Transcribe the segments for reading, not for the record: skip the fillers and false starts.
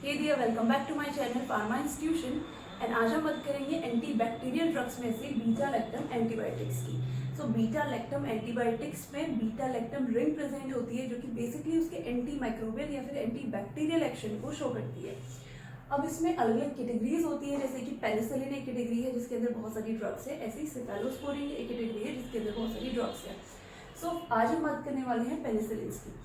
Hey dear, welcome back to my channel pharma institution. And आज हम बात करेंगे एंटी बैक्टीरियल ड्रग्स में से बीटा लैक्टम एंटीबायोटिक्स की। सो बीटा लैक्टम एंटीबायोटिक्स में बीटा लैक्टम रिंग प्रेजेंट होती है जो कि बेसिकली उसके एंटी माइक्रोबियल या फिर एंटी बैक्टीरियल एक्शन को शो करती है। अब इसमें अलग अलग कैटेगरीज होती है, जैसे कि पेनिसिलिन एक कैटेगरी है जिसके अंदर बहुत सारी ड्रग्स है, ऐसे ही सेफेलोस्पोरिन एक कैटेगरी है जिसके अंदर बहुत सारी ड्रग्स है। सो आज हम बात करने वाले हैं पेनिसिलिन की।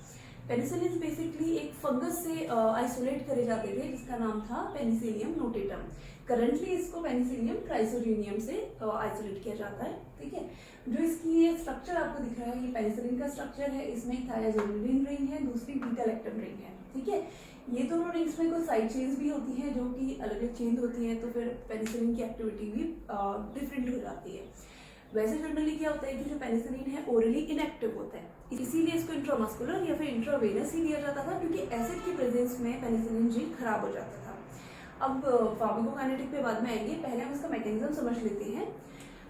पेनिसिलिन बेसिकली एक फंगस से आइसोलेट करे जाते थे जिसका नाम था पेनिसिलियम नोटेटम। करंटली इसको पेनिसिलियम क्राइसोडियम से आइसोलेट किया जाता है। ठीक है, जो इसकी ये स्ट्रक्चर आपको दिख रहा है ये पेनिसिलिन का स्ट्रक्चर है। इसमें थायाजोलिन रिंग है, दूसरी बीटा लैक्टम रिंग है। ठीक है, ये दोनों रिंग्स में कुछ साइड चेन्स भी होती हैं जो कि अलग अलग चेंज होती हैं, तो फिर पेनिसिलिन की एक्टिविटी भी डिफरेंट हो जाती है। वैसे जनरली क्या होता है कि जो पेनिसिलिन है ओरली इनएक्टिव होता है, इसीलिए इसको इंट्रामस्कुलर या फिर इंट्रावेनस ही दिया जाता था, क्योंकि एसिड की प्रेजेंस में पेनिसिलिन जीन खराब हो जाता था। अब फार्माकोकाइनेटिक पे बाद में आएंगे, पहले हम इसका मैकेनिज्म समझ लेते हैं।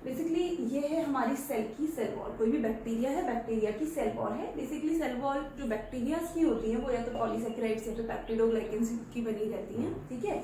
बेसिकली ये है हमारी सेल की सेल वॉल। कोई भी बैक्टीरिया है, बैक्टीरिया की सेल वॉल है। बेसिकली सेल वॉल जो बैक्टीरिया की होती है वो या तो पॉलीसेकेराइड्स या फिर पेप्टिडोग्लाइकेंस की बनी रहती हैं। ठीक है,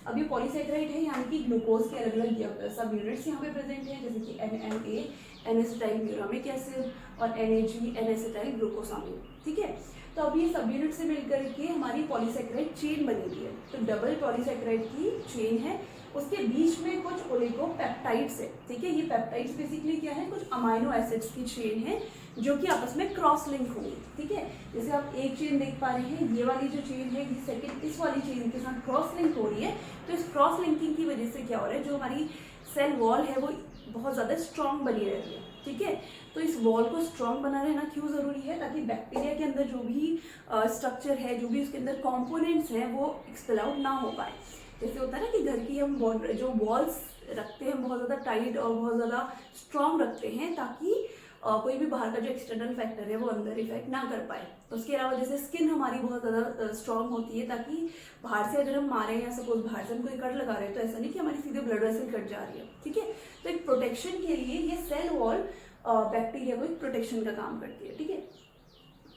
अब ये पॉलीसेकेराइड है, यानी कि ग्लूकोज के अलग अलग सब यूनिट्स यहाँ पे प्रेजेंट हैं, जैसे कि NMA N-एसिटाइल ग्लूटामिक एसिड और NAG N-एसिटाइल ग्लूकोसामिन। ठीक है, तो अब ये सब यूनिट से मिलकर के हमारी पॉलीसेकेराइड चेन बनी हुई है। तो डबल पॉलीसेकेराइड की चेन है, उसके बीच में कुछ ओलिगोपेप्टाइड्स है। ठीक है, ये पेप्टाइड्स बेसिकली क्या है, कुछ अमाइनो एसिड्स की चेन है जो कि आपस में क्रॉस लिंक होंगी। ठीक है, जैसे आप एक चेन देख पा रहे हैं, ये वाली जो चेन है ये सेकंड इस वाली चेन के साथ क्रॉस लिंक हो रही है। तो इस क्रॉस लिंकिंग की वजह से क्या हो रहा है, जो हमारी सेल वॉल है वो बहुत ज़्यादा स्ट्रॉन्ग बनी रहती है। ठीक है, तो इस वॉल को स्ट्रॉन्ग बना रहना क्यों ज़रूरी है, ताकि बैक्टीरिया के अंदर जो भी स्ट्रक्चर है, जो भी उसके अंदर कॉम्पोनेंट्स हैं वो एक्सपेल आउट ना हो पाए। जैसे होता है ना कि घर की हम जो वॉल्स रखते हैं बहुत ज़्यादा टाइट और बहुत ज़्यादा स्ट्रॉन्ग रखते हैं, ताकि कोई भी बाहर का जो एक्सटर्नल फैक्टर है वो अंदर इफेक्ट ना कर पाए। तो उसके अलावा जैसे स्किन हमारी बहुत ज़्यादा स्ट्रॉन्ग होती है, ताकि बाहर से अगर हम मारें या सपोज बाहर से हम कोई कट लगा रहे हैं तो ऐसा नहीं कि हमारी सीधे ब्लड वेसल कट जा रही है। ठीक है, तो एक प्रोटेक्शन के लिए ये सेल वॉल बैक्टीरिया को एक प्रोटेक्शन का काम करती है। ठीक है,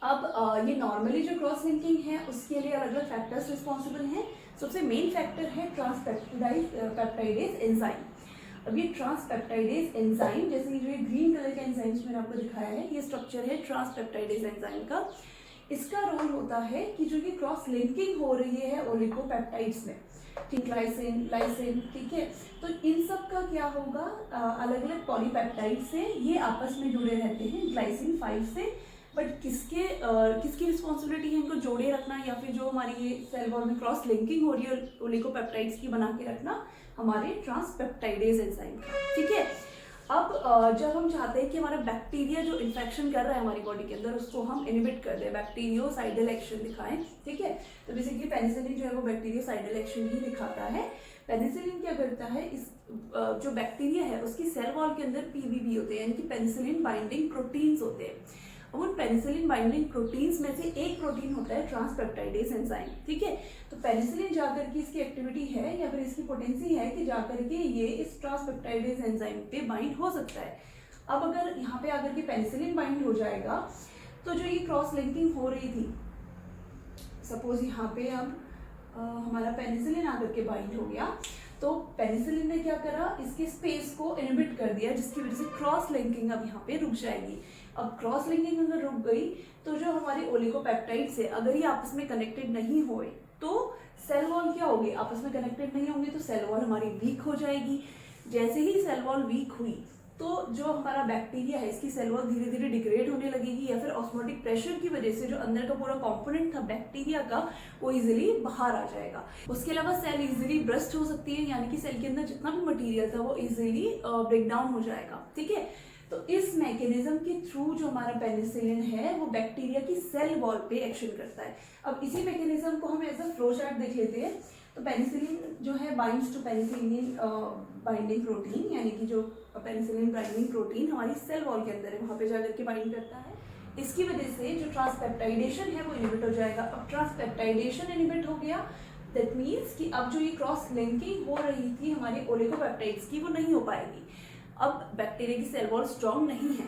अब ये नॉर्मली जो क्रॉस लिंकिंग है उसके लिए अलग अलग फैक्टर्स रिस्पॉन्सिबल हैं। सबसे मेन फैक्टर है ट्रांसपेप्टाइडेज एंजाइम। अब ये ट्रांसपेप्टाइडेज एंजाइम, जैसे ये जो ग्रीन कलर के एंजाइम्स मैंने आपको दिखाया है, ये स्ट्रक्चर है ट्रांसपेप्टाइडेज एंजाइम का। इसका रोल होता है कि जो ये क्रॉस लिंकिंग हो रही है ओलिगोपेप्टाइड्स में, ठीक, लाइसिन लाइसिन। ठीक है, तो इन सब का क्या होगा, अलग अलग पॉलीपेप्टाइड से ये आपस में जुड़े रहते हैं ग्लाइसिन 5 से। बट किसकी रिस्पॉन्सिबिलिटी है इनको जोड़े रखना, या फिर जो हमारी ये सेल वॉल में क्रॉस लिंकिंग हो रही है ओलिगोपेप्टाइड्स की बना के रखना, हमारे ट्रांसपेप्टाइडेज एंजाइम का। ठीक है, अब जब हम चाहते हैं कि हमारा बैक्टीरिया जो इन्फेक्शन कर रहा है हमारी बॉडी के अंदर उसको हम इनिबिट कर दें, बैक्टीरियोसाइडल एक्शन दिखाएं। ठीक है, तो बेसिकली पेनिसिलिन जो है वो बैक्टीरियोसाइडल एक्शन ही दिखाता है। पेनिसिलिन क्या करता है, इस जो बैक्टीरिया है उसकी सेल वॉल के अंदर PBB होते हैं, यानी कि पेनिसिलिन बाइंडिंग प्रोटीन्स होते हैं। अब उन पेनिसिलिन बाइंडिंग प्रोटीन्स में से एक प्रोटीन होता है ट्रांसपेप्टाइडेज एंजाइम। ठीक है, तो पेनिसिलिन जाकर के इसकी एक्टिविटी है या फिर इसकी पोटेंसी है कि जाकर के ये इस ट्रांसपेप्टाइडेज एंजाइम पे बाइंड हो सकता है। अब अगर यहाँ पे आकर के पेनिसिलिन बाइंड हो जाएगा तो जो ये क्रॉस लिंकिंग हो रही थी, सपोज यहाँ पे अब हमारा पेनिसिलिन आकर के बाइंड हो गया, तो पेनिसिलिन ने क्या करा, इसके स्पेस को इनहिबिट कर दिया, जिसकी वजह से क्रॉस लिंकिंग अब यहाँ पे रुक जाएगी। अब क्रॉस लिंकिंग अगर रुक गई तो जो हमारे ओलिगोपेप्टाइड्स है अगर ये आपस में कनेक्टेड नहीं हुए तो सेल वॉल क्या होगी, आपस में कनेक्टेड नहीं होंगे तो सेल वॉल हमारी वीक हो जाएगी। जैसे ही सेल वॉल वीक हुई तो जो हमारा बैक्टीरिया है इसकी सेल वॉल धीरे धीरे डिग्रेड होने लगेगी, या फिर ऑस्मोटिक प्रेशर की वजह से जो अंदर का पूरा कंपोनेंट था बैक्टीरिया का वो इजीली बाहर आ जाएगा। उसके अलावा सेल इजीली ब्रस्ट हो सकती है, यानी कि सेल के अंदर जितना भी मटेरियल था वो इजीली ब्रेक डाउन हो जाएगा। ठीक है, तो इस मैकेनिज्म के थ्रू जो हमारा पेनिसिलिन है वो बैक्टीरिया की सेल वॉल पे एक्शन करता है। अब इसी मैकेनिज्म को हम एज अ फ्लो चार्ट देख लेते हैं। तो पेनिसिलिन जो है binds to penicillin binding protein, यानी कि जो पेनिसिलिन बाइंडिंग प्रोटीन हमारी सेल वॉल के अंदर है वहाँ पे जाकर के बाइंड करता है। इसकी वजह से जो ट्रांसपेप्टाइडेशन है वो इनिबिट हो जाएगा। अब ट्रांसपेप्टाइडेशन इनिबिट हो गया, दैट मीन्स कि अब जो ये क्रॉस लिंकिंग हो रही थी हमारे ओलिगोपेप्टाइड्स की वो नहीं हो पाएगी। अब बैक्टीरिया की सेल वॉल स्ट्रॉन्ग नहीं है।